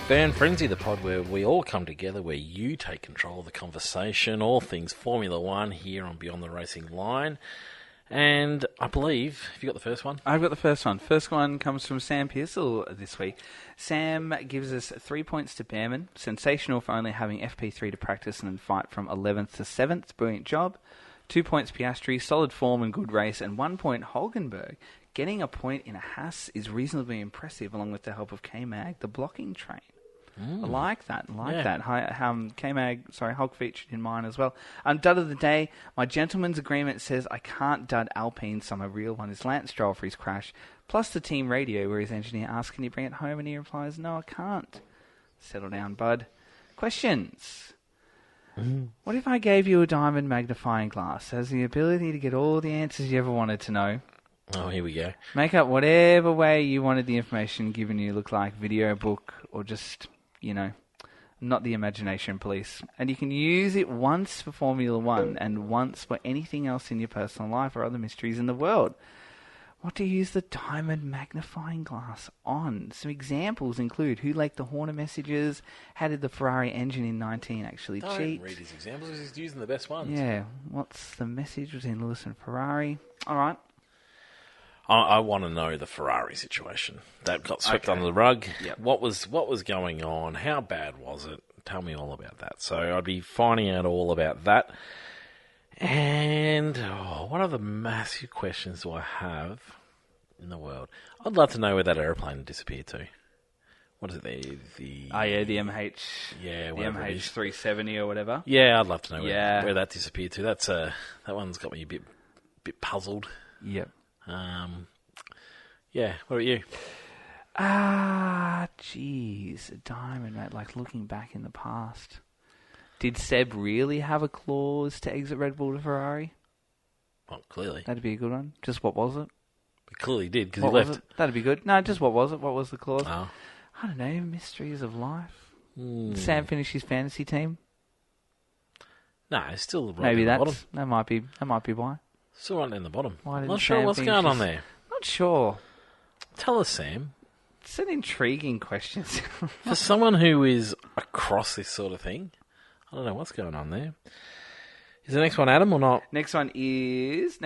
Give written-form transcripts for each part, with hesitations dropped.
Burn Frenzy, the pod where we all come together, where you take control of the conversation, all things Formula One here on Beyond the Racing Line. And I believe, have you got the first one? I've got the first one. First one comes from Sam Pearsall this week. Sam gives us 3 points to Behrman. Sensational for only having FP3 to practice and then fight from 11th to 7th. Brilliant job. 2 points Piastri, solid form and good race. And 1 point Hulkenberg. Getting a point in a Haas is reasonably impressive along with the help of K-Mag, the blocking train. I like that. Hulk featured in mine as well. Dud of the day, my gentleman's agreement says I can't dud Alpine, so my real one is Lance Stroll for his crash, plus the team radio where his engineer asks, can you bring it home? And he replies, no, I can't. Settle down, bud. Questions. What if I gave you a diamond magnifying glass? Has the ability to get all the answers you ever wanted to know. Oh, here we go. Make up whatever way you wanted the information given you look like, video, book, or just... not the imagination police. And you can use it once for Formula One and once for anything else in your personal life or other mysteries in the world. What do you use the diamond magnifying glass on? Some examples include who leaked the Horner messages, how did the Ferrari engine in 19 actually cheat? Don't read his examples, he's using the best ones. Yeah, what's the message between Lewis and Ferrari? All right. I want to know the Ferrari situation. That got swept under the rug. Yep. What was going on? How bad was it? Tell me all about that. So I'd be finding out all about that. And what other massive questions do I have in the world? I'd love to know where that aeroplane disappeared to. What is it? The MH. Yeah, the whatever it is. MH370 or whatever. Yeah, I'd love to know where that disappeared to. That's that one's got me a bit puzzled. Yep. Yeah, what about you? Jeez, a diamond, mate, like looking back in the past. Did Seb really have a clause to exit Red Bull to Ferrari? Well, clearly. That'd be a good one. Just what was it? He clearly did, because he left. That'd be good. No, just what was it? What was the clause? Oh. I don't know, mysteries of life. Did Sam finish his fantasy team? No, it's still right Maybe in the bottom. That might be why. Still right in the bottom. Not sure what's going on there. Not sure. Tell us, Sam. It's an intriguing question. For someone who is across this sort of thing, I don't know what's going on there. Is the next one Adam or not? Next one is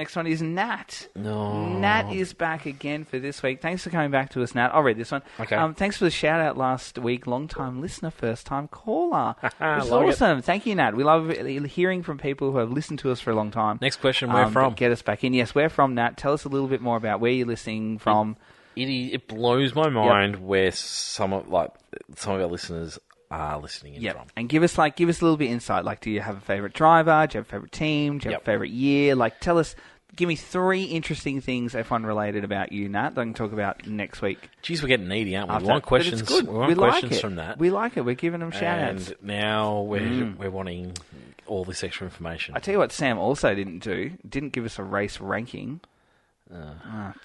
Nat. No. Nat is back again for this week. Thanks for coming back to us, Nat. I'll read this one. Okay. Thanks for the shout out last week. Long time listener, first time caller. It's Like awesome. Thank you, Nat. We love hearing from people who have listened to us for a long time. Next question, where from? Get us back in. Yes, where from, Nat? Tell us a little bit more about where you're listening from. It blows my mind where some of our listeners are listening in from. And give us a little bit of insight. Like, do you have a favourite driver? Do you have a favourite team? Do you have a favourite year? Like, give me 3 interesting things F1 related about you, Nat, that I can talk about next week. Geez, we're getting needy, aren't we? After We want that. questions. But it's good. We want questions from that. We like it. We're giving them shout-outs. And now we're wanting all this extra information. I tell you what Sam also didn't do. Didn't give us a race ranking.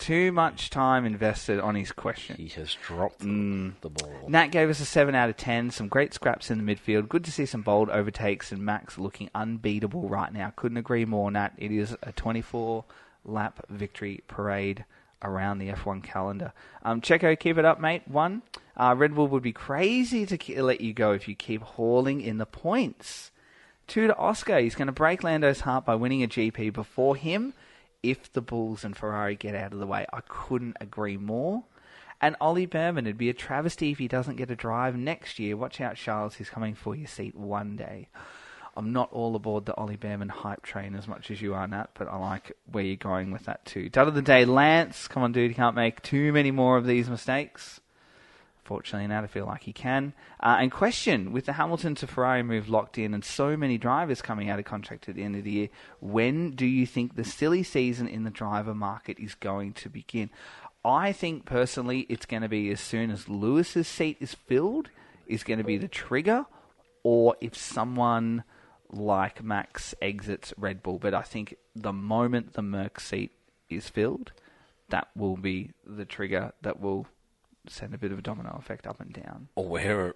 Too much time invested on his question. He has dropped the ball. Nat gave us a 7 out of 10. Some great scraps in the midfield. Good to see some bold overtakes and Max looking unbeatable right now. Couldn't agree more, Nat. It is a 24-lap victory parade around the F1 calendar. Checo, keep it up, mate. 1. Red Bull would be crazy to let you go if you keep hauling in the points. 2 to Oscar. He's going to break Lando's heart by winning a GP before him. If the Bulls and Ferrari get out of the way. I couldn't agree more. And Ollie Berman, it'd be a travesty if he doesn't get a drive next year. Watch out, Charles, he's coming for your seat one day. I'm not all aboard the Ollie Berman hype train as much as you are, Nat, but I like where you're going with that too. Dud of the day, Lance. Come on, dude, you can't make too many more of these mistakes. Fortunately, Nat, I feel like he can. And question, with the Hamilton to Ferrari move locked in and so many drivers coming out of contract at the end of the year, when do you think the silly season in the driver market is going to begin? I think, personally, it's going to be as soon as Lewis's seat is filled, is going to be the trigger, or if someone like Max exits Red Bull. But I think the moment the Merc seat is filled, that will be the trigger that will send a bit of a domino effect up and down. Or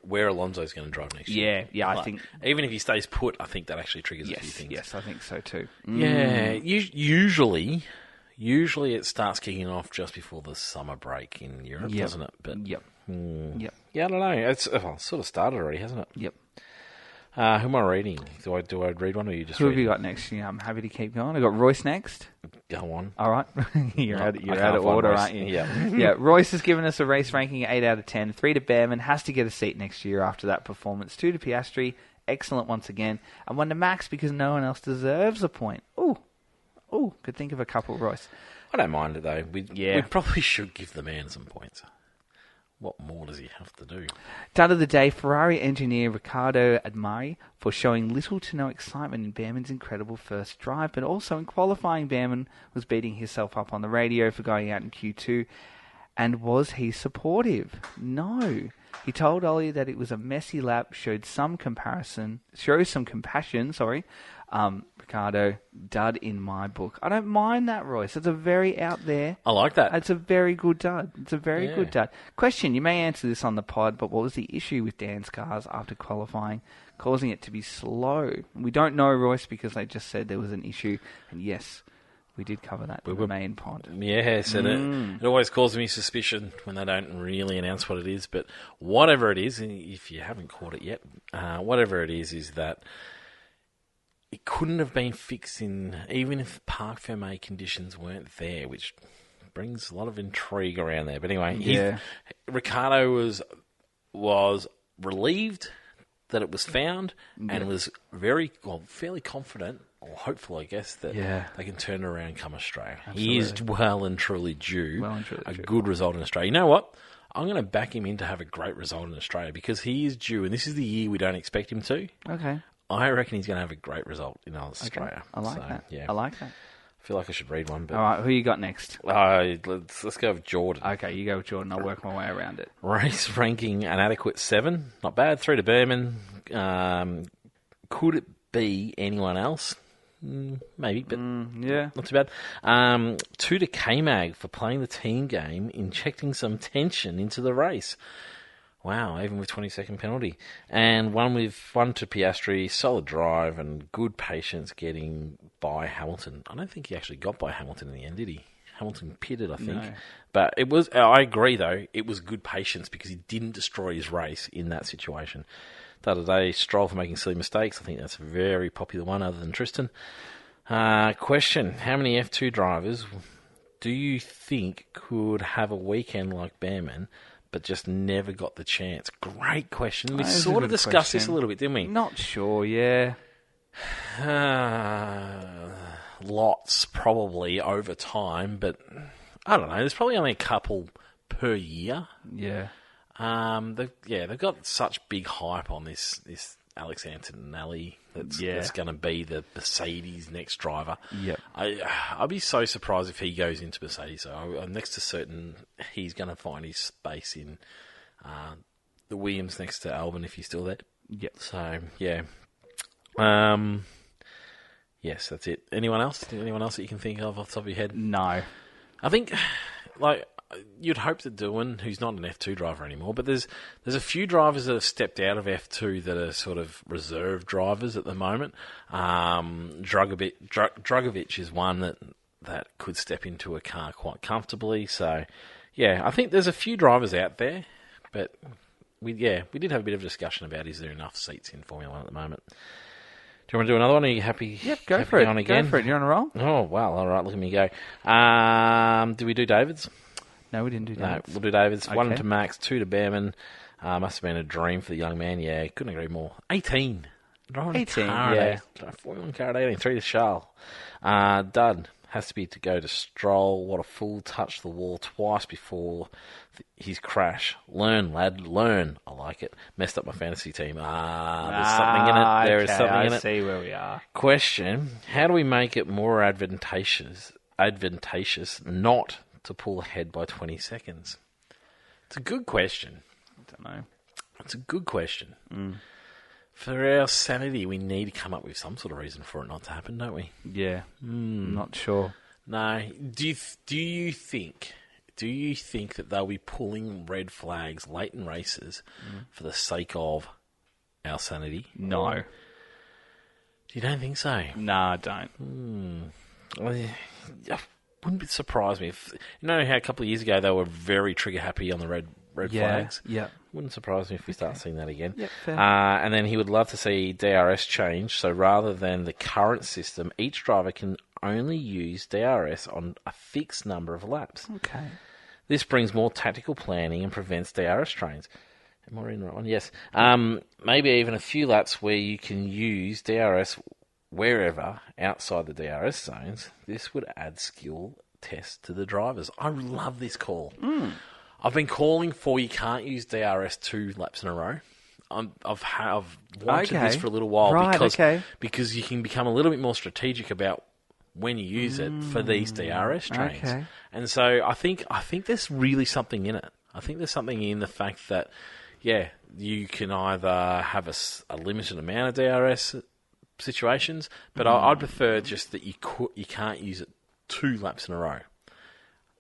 where Alonso's going to drive next year. Yeah, I think... Even if he stays put, I think that actually triggers a few things. Yes, I think so too. Yeah, usually it starts kicking off just before the summer break in Europe, doesn't it? But Yep. Yeah, I don't know. It's sort of started already, hasn't it? Yep. Who am I reading? Do I read one or you just Who read have you it? got next? Yeah, I'm happy to keep going. I've got Royce next. Go on. All right. You're No, out I of can't find order, Royce. aren't you? Yeah. Yeah, Royce has given us a race ranking 8 out of 10. 3 to Behrman. Has to get a seat next year after that performance. 2 to Piastri. Excellent once again. And 1 to Max because no one else deserves a point. Ooh, could think of a couple, Royce. I don't mind it, though. We Yeah. probably should give the man some points. What more does he have to do? Dud of the day, Ferrari engineer Riccardo Admari for showing little to no excitement in Behrman's incredible first drive, but also in qualifying Behrman was beating himself up on the radio for going out in Q2. And was he supportive? No. He told Ollie that it was a messy lap, shows some compassion, Ricardo, dud in my book. I don't mind that, Royce. It's a very out there. I like that. It's a very good dud. It's a very good dud. Question, you may answer this on the pod, but what was the issue with Dan's cars after qualifying, causing it to be slow? We don't know, Royce, because they just said there was an issue. And yes, we did cover that in the main pod. Yes, and it always causes me suspicion when they don't really announce what it is. But whatever it is, if you haven't caught it yet, whatever it is that it couldn't have been fixed even if Parc Fermé conditions weren't there, which brings a lot of intrigue around there. But anyway, Ricardo was relieved that it was found and was fairly confident, or hopeful, I guess, that they can turn it around come Australia. Absolutely. He is well and truly due a good result in Australia. You know what? I'm going to back him in to have a great result in Australia because he is due, and this is the year we don't expect him to. Okay. I reckon he's going to have a great result in Australia. Okay. I like that. Yeah. I like that. I feel like I should read one. But all right, who you got next? Let's go with Jordan. Okay, you go with Jordan. I'll work my way around it. Race ranking an adequate 7. Not bad. 3 to Behrman. Could it be anyone else? Maybe, but not too bad. 2 to K-Mag for playing the team game, injecting some tension into the race. Wow, even with 20-second penalty. And 1 to Piastri, solid drive and good patience getting by Hamilton. I don't think he actually got by Hamilton in the end, did he? Hamilton pitted, I think. No. But I agree though, it was good patience because he didn't destroy his race in that situation. The other day, Stroll for making silly mistakes. I think that's a very popular one other than Tristan. Question, how many F2 drivers do you think could have a weekend like Behrman but just never got the chance? Great question. We sort of discussed this a little bit, didn't we? Not sure, yeah. Lots, probably, over time, but I don't know. There's probably only a couple per year. Yeah. They've got such big hype on this Alex Antonelli that's going to be the Mercedes next driver. Yep. I'd be so surprised if he goes into Mercedes. So I'm next to certain he's going to find his space in the Williams next to Albon if he's still there. Yep. So, yeah. Yes, that's it. Anyone else? Anyone else that you can think of off the top of your head? No. I think, you'd hope that Doohan, who's not an F2 driver anymore, but there's a few drivers that have stepped out of F2 that are sort of reserve drivers at the moment. Drugovic is one that could step into a car quite comfortably. So, yeah, I think there's a few drivers out there, but we did have a bit of a discussion about is there enough seats in Formula 1 at the moment. Do you want to do another one? Are you happy? Yep, go for it. Go for it. You're on a roll. Oh, wow. All right, look at me go. Do we do David's? No, we didn't do David's. No, we'll do David's. Okay. 1 to Max, 2 to Behrman. Must have been a dream for the young man. Yeah, couldn't agree more. 18. 18, yeah. 41 car at 18. 3 to Charles. Dud has to be to go to Stroll. What a fool. Touched the wall twice before his crash. Learn, lad. Learn. I like it. Messed up my fantasy team. There's something in it. There is something in it. I see where we are. Question. How do we make it more advantageous not to pull ahead by 20 seconds? It's a good question. I don't know. It's a good question. For our sanity, we need to come up with some sort of reason for it not to happen, don't we? Yeah. Not sure. No. Do you think that they'll be pulling red flags late in races for the sake of our sanity? No. You don't think so? No, I don't. Wouldn't surprise me if, you know how a couple of years ago they were very trigger happy on the red red flags. Yeah. Wouldn't surprise me if we start seeing that again. Yep, fair. And then he would love to see DRS change. So rather than the current system, each driver can only use DRS on a fixed number of laps. Okay. This brings more tactical planning and prevents DRS trains. Am I in the right one? Yes. Maybe even a few laps where you can use DRS wherever outside the DRS zones. This would add skill tests to the drivers. I love this call. I've been calling for you can't use DRS 2 laps in a row. I've wanted this for a little while because you can become a little bit more strategic about when you use it for these DRS trains. Okay. And so I think there's really something in it. I think there's something in the fact that, you can either have a limited amount of DRS situations, but I'd prefer just that you can't use it 2 laps in a row.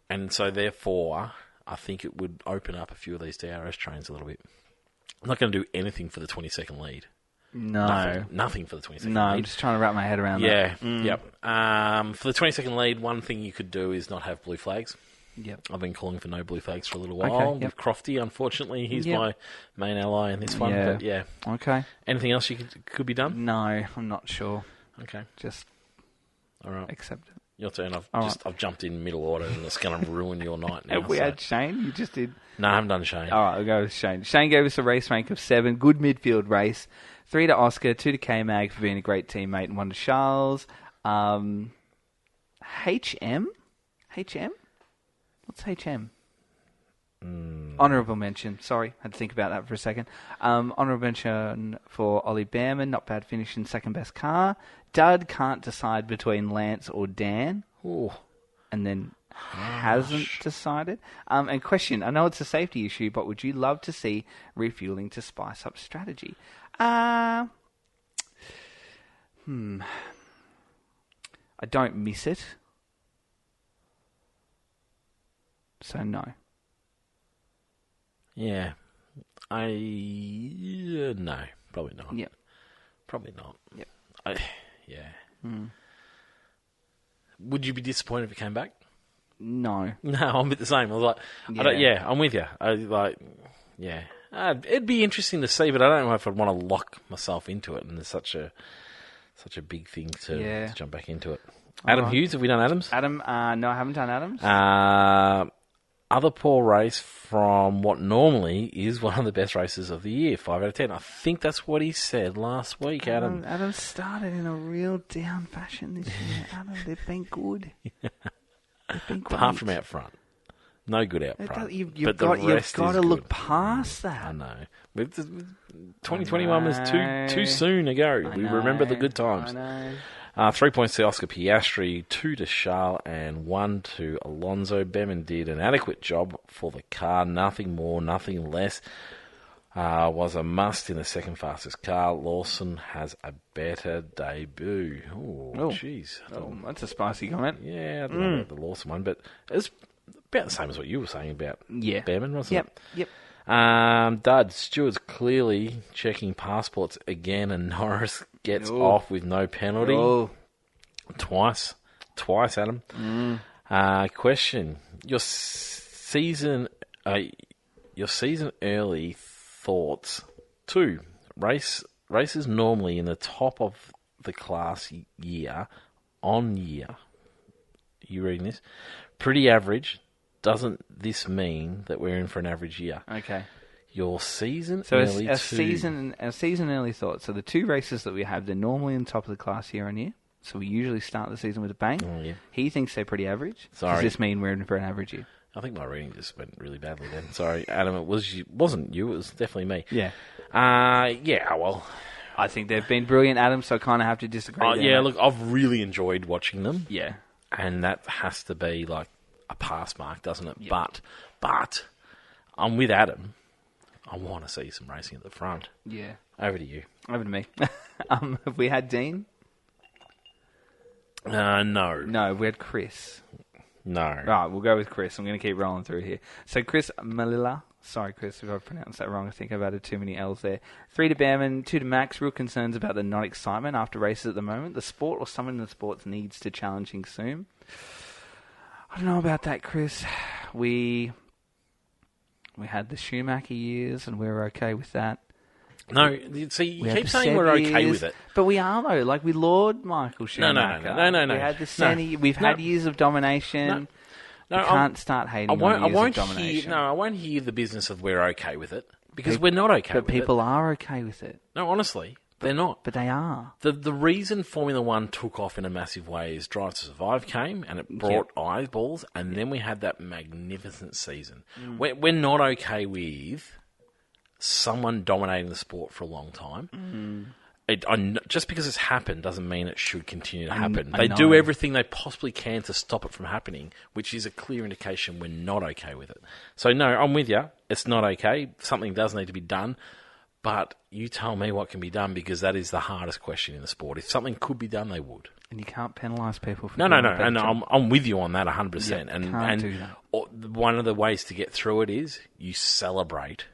And so therefore, I think it would open up a few of these DRS trains a little bit. I'm not going to do anything for the 20-second lead. No. Nothing for the 20-second lead. No, I'm just trying to wrap my head around that. Yep. For the 20-second lead, one thing you could do is not have blue flags. Yep. I've been calling for no blue flags for a little while. With Crofty, unfortunately, he's my main ally in this one. But Okay. Anything else could be done? No, I'm not sure. Okay. Just all right. Accept it. Your turn. I've jumped in middle order and it's going to ruin your night now. Have we had Shane? You just did. No, I haven't done Shane. All right, I'll go with Shane. Shane gave us a race rank of 7. Good midfield race. 3 to Oscar, 2 to K-Mag for being a great teammate, and 1 to Charles. HM? HM? What's HM? Honourable mention. Sorry, had to think about that for a second. Honourable mention for Ollie Behrman. Not bad finish in second best car. Dud can't decide between Lance or Dan. Ooh. And then hasn't decided. And question, I know it's a safety issue, but would you love to see refueling to spice up strategy? I don't miss it. So no. Yeah. No, probably not. Yep. Probably not. Yep. Would you be disappointed if it came back? No. No, I'm a bit the same. I was like, I'm with you. It'd be interesting to see, but I don't know if I'd want to lock myself into it, and there's such a big thing to jump back into it. Adam Hughes, have we done Adams? Adam, no, I haven't done Adams. Other poor race from what normally is one of the best races of the year, 5 out of 10. I think that's what he said last week, Adam. Adam started in a real down fashion this year. Adam, they've been good. They've been great. Apart from out front. No good out front. You've got to look past that. I know. 2021 was too soon ago. We remember the good times. I know. 3 points to Oscar Piastri, 2 to Charles, and 1 to Alonso. Behrman did an adequate job for the car. Nothing more, nothing less. Was a must in the second fastest car. Lawson has a better debut. Oh, jeez. That's a spicy comment. Yeah, I don't know about the Lawson one, but it's about the same as what you were saying about Behrman, wasn't it? Yep. Dud, Stewart's clearly checking passports again, and Norris gets off with no penalty. Twice, Adam. Question: Your season early thoughts. 2 races normally in the top of the class year on year. You reading this? Pretty average. Doesn't this mean that we're in for an average year? Okay. Your season so early a season early thoughts. So the 2 races that we have, they're normally in the top of the class year on year. So we usually start the season with a bang. Oh, yeah. He thinks they're pretty average. Sorry. Does this mean we're in for an average year? I think my reading just went really badly then. Sorry, Adam. It wasn't you. It was definitely me. Yeah. Well, I think they've been brilliant, Adam. So I kind of have to disagree. Yeah. Look, I've really enjoyed watching them. Yeah. And that has to be like a pass mark, doesn't it? Yeah. But I'm with Adam. I want to see some racing at the front. Yeah. Over to you. Over to me. Have we had Dean? No. No, we had Chris. No. Right, we'll go with Chris. I'm going to keep rolling through here. So Chris Malilla. Sorry, Chris, if I pronounced that wrong. I think I've added too many L's there. 3 to Behrman, 2 to Max. Real concerns about the non-excitement after races at the moment. The sport or someone in the sports needs to challenging soon. I don't know about that, Chris. We We had the Schumacher years, and we were okay with that. No, see, you keep saying we're okay with it. But we are, though. Like, we laud Michael Schumacher. No. We had the Senna. We've had years of domination. No, you can't start hating on years of domination. I won't hear the business of we're okay with it, because we're not okay with it. But people are okay with it. No, honestly, they're not. But they are. The reason Formula One took off in a massive way is Drive to Survive came, and it brought eyeballs, and then we had that magnificent season. We're not okay with someone dominating the sport for a long time. Just because it's happened doesn't mean it should continue to happen. They do everything they possibly can to stop it from happening, which is a clear indication we're not okay with it. So, no, I'm with you. It's not okay. Something does need to be done. But you tell me what can be done, because that is the hardest question in the sport. If something could be done, they would. And you can't penalise people for No. And I'm with you on that 100%. Yep, and do that. One of the ways to get through it is you celebrate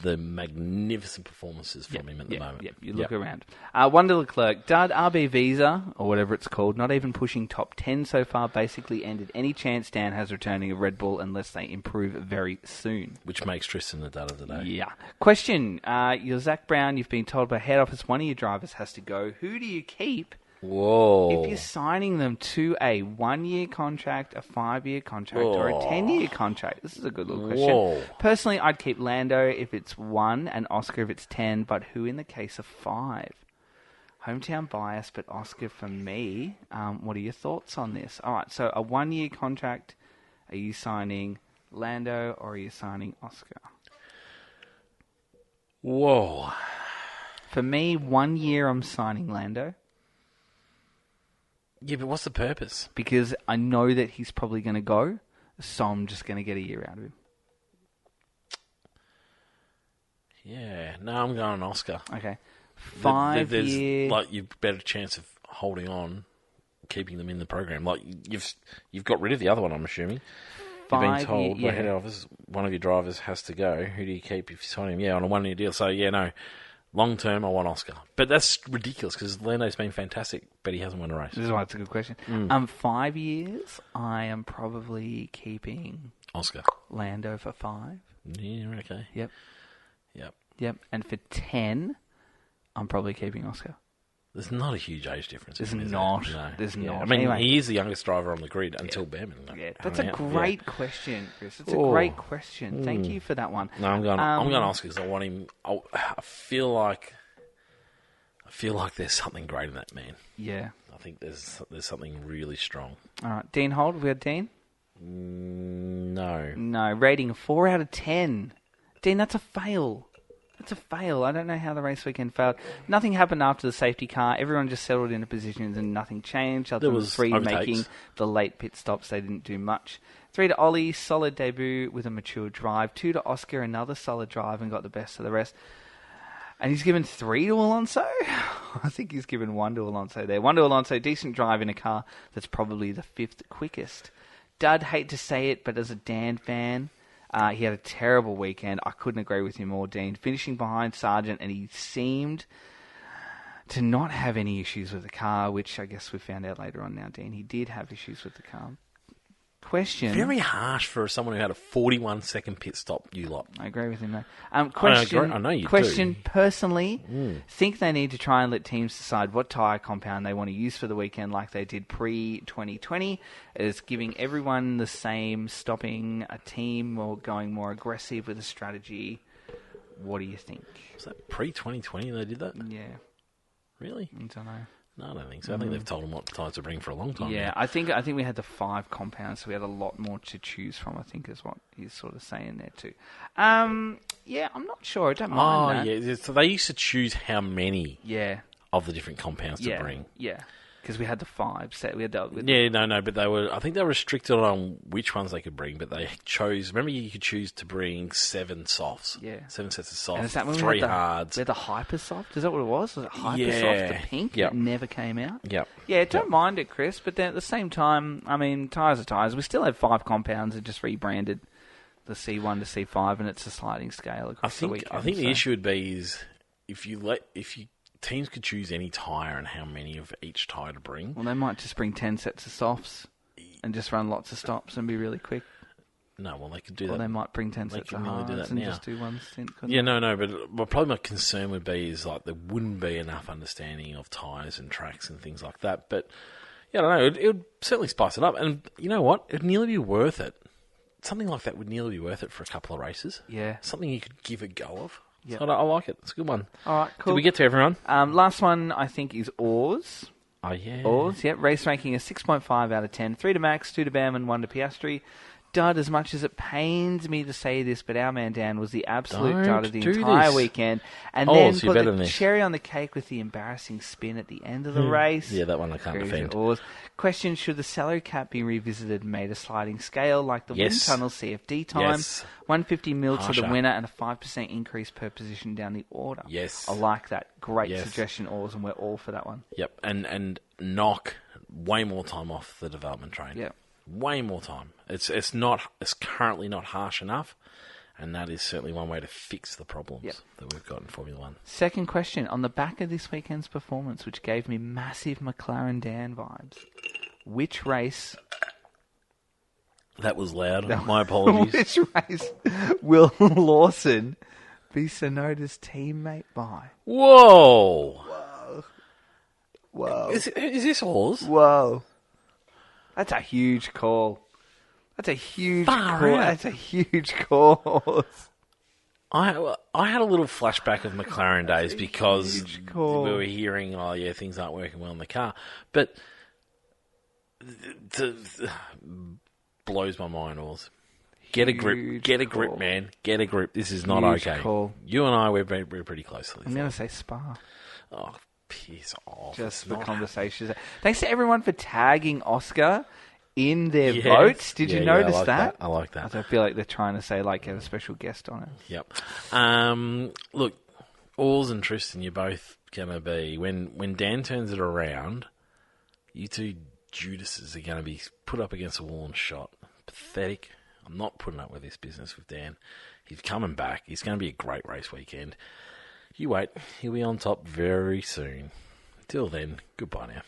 the magnificent performances from him at the moment. You look around. Wonder Leclerc, dud RB Visa, or whatever it's called, not even pushing top 10 so far, basically ended any chance Dan has returning a Red Bull unless they improve very soon. Which makes Tristan the dud of the day. Yeah. Question, you're Zach Brown, you've been told by head office one of your drivers has to go. Who do you keep? Whoa. If you're signing them to a 1-year contract, a 5-year contract, or a 10-year contract, this is a good little question. Whoa. Personally, I'd keep Lando if it's 1 and Oscar if it's 10, but who in the case of 5? Hometown bias, but Oscar for me. What are your thoughts on this? All right, so a 1-year contract, are you signing Lando or are you signing Oscar? Whoa. For me, 1 year I'm signing Lando. Yeah, but what's the purpose? Because I know that he's probably going to go, so I'm just going to get a year out of him. Yeah, no, I'm going Oscar. Okay. 5 years. Like, you've better chance of holding on, keeping them in the program. Like, you've got rid of the other one, I'm assuming. You've been told by head office one of your drivers has to go. Who do you keep if you sign him? Yeah, on a 1-year deal. So, yeah, no. Long term, I want Oscar. But that's ridiculous because Lando's been fantastic, but he hasn't won a race. This is why it's a good question. 5 years, I am probably keeping Oscar. Lando for 5. Yeah, okay. Yep. And for 10, I'm probably keeping Oscar. There's not a huge age difference. There's not. No. There's not. I mean, anyway. He is the youngest driver on the grid until Behrman. Yeah, that's a great question, Chris. It's a great question. Thank you for that one. No, I'm going Oscar because I want him. I feel like there's something great in that man. Yeah. I think there's something really strong. All right, Dean Holt. Have we had Dean? No. No. Rating 4 out of 10. Dean, that's a fail. That's a fail. I don't know how the race weekend failed. Nothing happened after the safety car. Everyone just settled into positions and nothing changed. Other than 3 making the late pit stops, they didn't do much. 3 to Ollie, solid debut with a mature drive. 2 to Oscar, another solid drive and got the best of the rest. And he's given 3 to Alonso? I think he's given 1 to Alonso there. 1 to Alonso, decent drive in a car that's probably the 5th quickest. Dud, hate to say it, but as a Dan fan, he had a terrible weekend. I couldn't agree with him more, Dean. Finishing behind Sargent, and he seemed to not have any issues with the car, which I guess we found out later on now, Dean. He did have issues with the car. Question. Very harsh for someone who had a 41-second pit stop, you lot. I agree with him, though. Question. I know you question, do. Personally, think they need to try and let teams decide what tyre compound they want to use for the weekend like they did pre-2020, as giving everyone the same, stopping a team or going more aggressive with a strategy. What do you think? Was that pre-2020 they did that? Yeah. Really? I don't know. No, I don't think so. I think they've told them what tyres to bring for a long time. Yeah, now. I think we had the 5 compounds, so we had a lot more to choose from, I think is what he's sort of saying there too. Yeah, I'm not sure. I don't mind that. Yeah. So they used to choose how many of the different compounds to bring. Yeah. Because we had the 5 set. But I think they were restricted on which ones they could bring, but they chose, remember you could choose to bring 7 softs. Yeah. 7 sets of softs, and is that when 3 hards. We had the hyper soft? Is that what it was? Was it hyper soft, the pink that never came out? Yep. Yeah, don't mind it, Chris, but then at the same time, I mean, tyres are tyres. We still have 5 compounds that just rebranded the C1 to C5, and it's a sliding scale across the weekend. I think the issue would be is if teams could choose any tyre and how many of each tyre to bring. Well, they might just bring 10 sets of softs and just run lots of stops and be really quick. No, well, they could do Or that. they might bring 10 sets of halves and just do one stint. Yeah, no, but probably my concern would be is like there wouldn't be enough understanding of tyres and tracks and things like that. But, yeah, I don't know, it would certainly spice it up. And you know what? It'd nearly be worth it. Something like that would nearly be worth it for a couple of races. Yeah. Something you could give a go of. Yeah. So I like it. It's a good one. All right, cool. Did we get to everyone? Last one, I think, is Oars. Oh, yeah. Oars, yeah. Race ranking is 6.5 out of 10. 3 to Max, 2 to Bam, and 1 to Piastri. Dud, as much as it pains me to say this, but our man Dan was the absolute dud of the entire weekend. And then put the cherry on the cake with the embarrassing spin at the end of the race. Yeah, that one I can't defend. Question, should the salary cap be revisited and made a sliding scale like the wind tunnel CFD time? Yes. 150 mil to the winner and a 5% increase per position down the order. Yes. I like that. Great suggestion, Oars, and we're all for that one. Yep, and knock way more time off the development train. Yep. Way more time. It's currently not harsh enough, and that is certainly one way to fix the problems that we've got in Formula One. Second question, on the back of this weekend's performance, which gave me massive McLaren Dan vibes, which race... That was loud. My apologies. Which race will Lawson be Sonoda's teammate by? Whoa! Whoa. Is this Oars? Whoa. That's a huge call. That's a huge call. That's a huge call. I had a little flashback of McLaren days because we were hearing, things aren't working well in the car. But blows my mind, Oars. Get a grip, man. Get a grip. This is not okay. Call. You and I, we're pretty close to this. I'm going to say Spa. Oh, piss off. Just the conversations. Thanks to everyone for tagging Oscar in their votes. Did you notice that? I like that. I feel like they're trying to say, get a special guest on it. Yep. Look, Oars and Tristan, you're both going to be... When Dan turns it around, you two Judases are going to be put up against a wall and shot. Pathetic. I'm not putting up with this business with Dan. He's coming back. It's going to be a great race weekend. You wait. He'll be on top very soon. Till then, goodbye now.